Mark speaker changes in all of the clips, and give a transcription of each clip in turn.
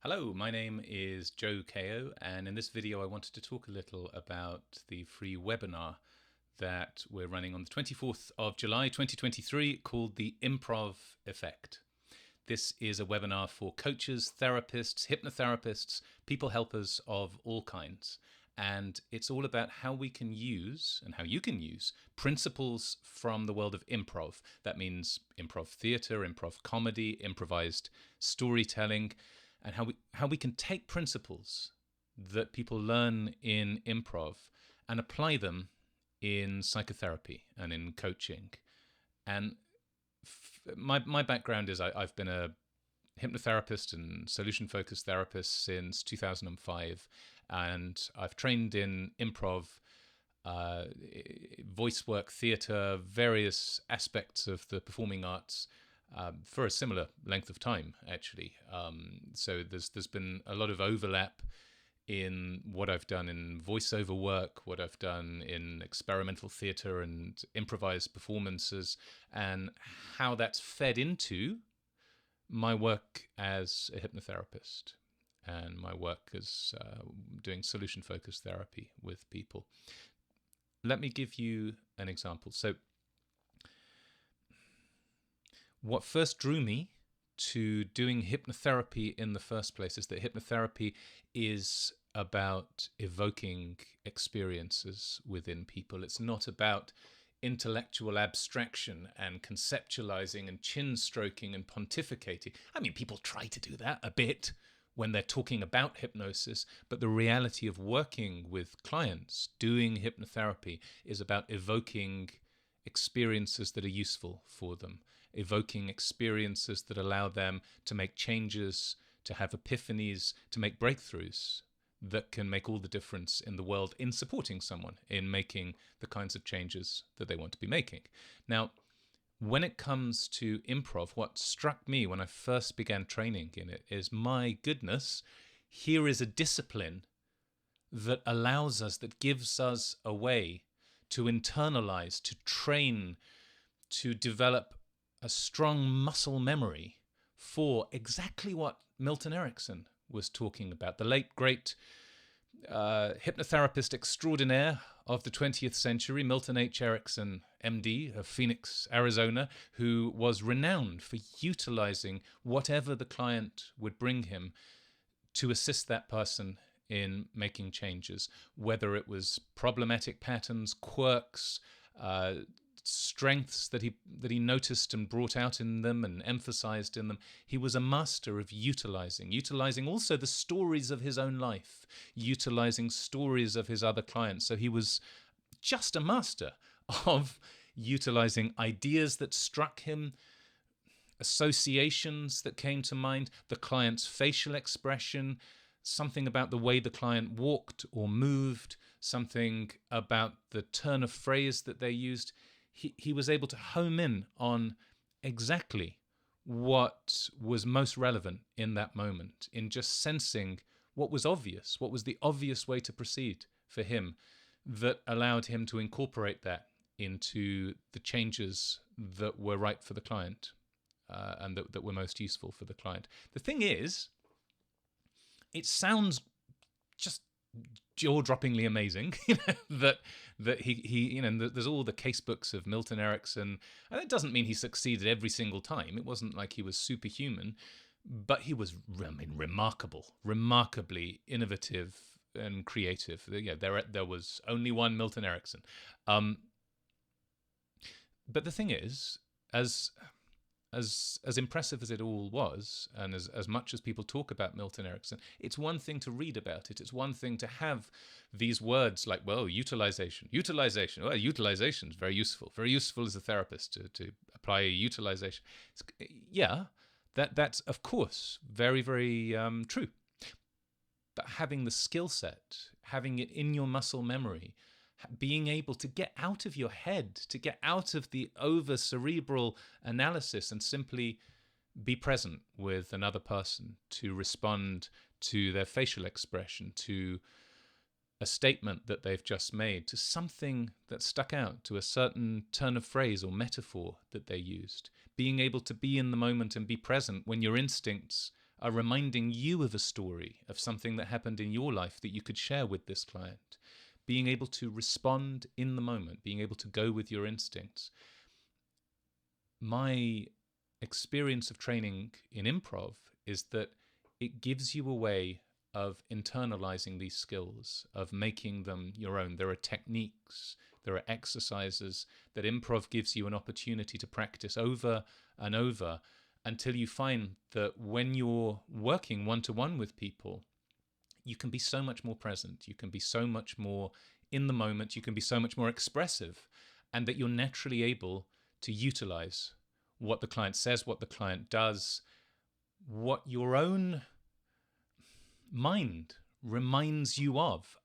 Speaker 1: Hello, my name is Joe Ko, and in this video I wanted to talk a little about the free webinar that we're running on the 24th of July 2023 called the Improv Effect. This is a webinar for coaches, therapists, hypnotherapists, people helpers of all kinds. And it's all about how we can use and how you can use principles from the world of improv. That means improv theater, improv comedy, improvised storytelling, and how we can take principles that people learn in improv and apply them in psychotherapy and in coaching. And my background is I've been a hypnotherapist and solution-focused therapist since 2005, and I've trained in improv, voice work, theatre, various aspects of the performing arts for a similar length of time, actually. So there's been a lot of overlap in what I've done in voiceover work, what I've done in experimental theatre and improvised performances, and how that's fed into my work as a hypnotherapist and my work as doing solution-focused therapy with people. Let me give you an example. So what first drew me to doing hypnotherapy in the first place is that hypnotherapy is about evoking experiences within people. It's not about intellectual abstraction and conceptualizing and chin stroking and pontificating. I mean, people try to do that a bit when they're talking about hypnosis, but the reality of working with clients, doing hypnotherapy, is about evoking experiences that are useful for them, evoking experiences that allow them to make changes, to have epiphanies, to make breakthroughs that can make all the difference in the world in supporting someone in making the kinds of changes that they want to be making. Now, when it comes to improv, what struck me when I first began training in it is, my goodness, here is a discipline that allows us, that gives us a way to internalize, to train, to develop a strong muscle memory for exactly what Milton Erickson was talking about, the late, great hypnotherapist extraordinaire of the 20th century, Milton H. Erickson, MD, of Phoenix, Arizona, who was renowned for utilizing whatever the client would bring him to assist that person in making changes, whether it was problematic patterns, quirks, strengths that he noticed and brought out in them and emphasized in them. He was a master of utilizing also the stories of his own life, utilizing stories of his other clients. So he was just a master of utilizing ideas that struck him, associations that came to mind, the client's facial expression, something about the way the client walked or moved, something about the turn of phrase that they used. He was able to home in on exactly what was most relevant in that moment, in just sensing what was obvious, what was the obvious way to proceed for him, that allowed him to incorporate that into the changes that were right for the client and that were most useful for the client. The thing is, it sounds just jaw-droppingly amazing, that he there's all the case books of Milton Erickson, and it doesn't mean he succeeded every single time. It wasn't like he was superhuman, but he was, remarkably innovative and creative. Yeah, there was only one Milton Erickson. But the thing is, as impressive as it all was, and as much as people talk about Milton Erickson, it's one thing to read about it. It's one thing to have these words like, well, utilization. Well, utilization is very useful as a therapist to apply utilization. Yeah, that's of course very, very true. But having the skill set, having it in your muscle memory, being able to get out of your head, to get out of the over-cerebral analysis and simply be present with another person, to respond to their facial expression, to a statement that they've just made, to something that stuck out, to a certain turn of phrase or metaphor that they used. Being able to be in the moment and be present when your instincts are reminding you of a story, of something that happened in your life that you could share with this client. Being able to respond in the moment, being able to go with your instincts. My experience of training in improv is that it gives you a way of internalizing these skills, of making them your own. There are techniques, there are exercises that improv gives you an opportunity to practice over and over until you find that when you're working one-to-one with people, you can be so much more present, you can be so much more in the moment, you can be so much more expressive, and that you're naturally able to utilize what the client says, what the client does, what your own mind reminds you of.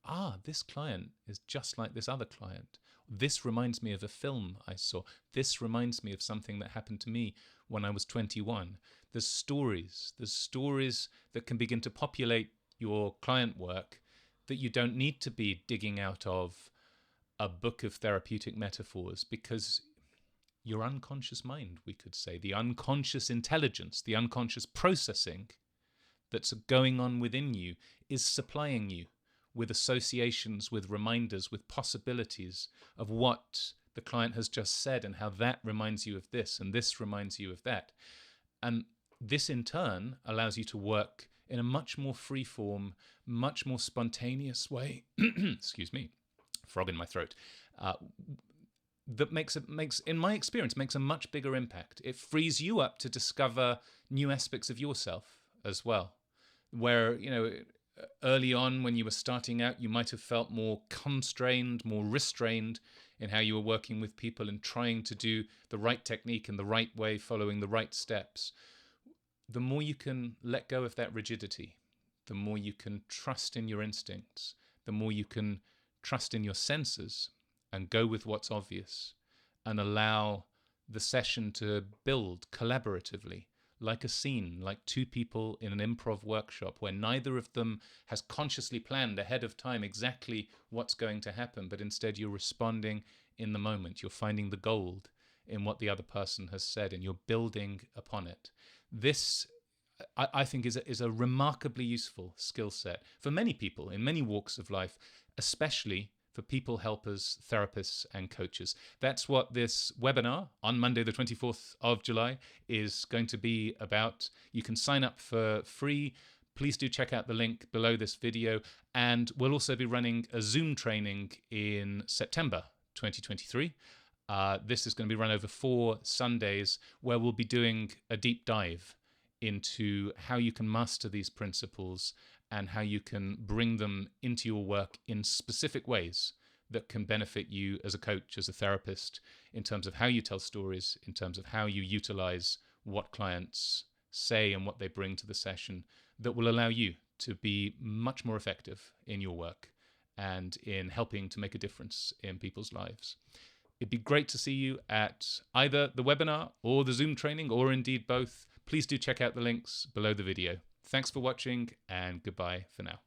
Speaker 1: This client is just like this other client. This reminds me of a film I saw. This reminds me of something that happened to me when I was 21. There's stories that can begin to populate your client work that you don't need to be digging out of a book of therapeutic metaphors, because your unconscious mind, we could say, the unconscious intelligence, the unconscious processing that's going on within you is supplying you with associations, with reminders, with possibilities of what the client has just said and how that reminds you of this and this reminds you of that. And this in turn allows you to work in a much more free-form, much more spontaneous way. Excuse me, frog in my throat. That makes, in my experience, makes a much bigger impact. It frees you up to discover new aspects of yourself as well. Where, early on when you were starting out, you might have felt more constrained, more restrained in how you were working with people and trying to do the right technique in the right way, following the right steps. The more you can let go of that rigidity, the more you can trust in your instincts, the more you can trust in your senses and go with what's obvious and allow the session to build collaboratively, like a scene, like two people in an improv workshop where neither of them has consciously planned ahead of time exactly what's going to happen, but instead you're responding in the moment. You're finding the gold in what the other person has said and you're building upon it. This, I think, is a remarkably useful skill set for many people in many walks of life, especially for people helpers, therapists, and coaches. That's what this webinar on Monday, the 24th of July, is going to be about. You can sign up for free. Please do check out the link below this video. And we'll also be running a Zoom training in September 2023. This is going to be run over 4 Sundays, where we'll be doing a deep dive into how you can master these principles and how you can bring them into your work in specific ways that can benefit you as a coach, as a therapist, in terms of how you tell stories, in terms of how you utilize what clients say and what they bring to the session, that will allow you to be much more effective in your work and in helping to make a difference in people's lives. It'd be great to see you at either the webinar or the Zoom training, or indeed both. Please do check out the links below the video. Thanks for watching, and goodbye for now.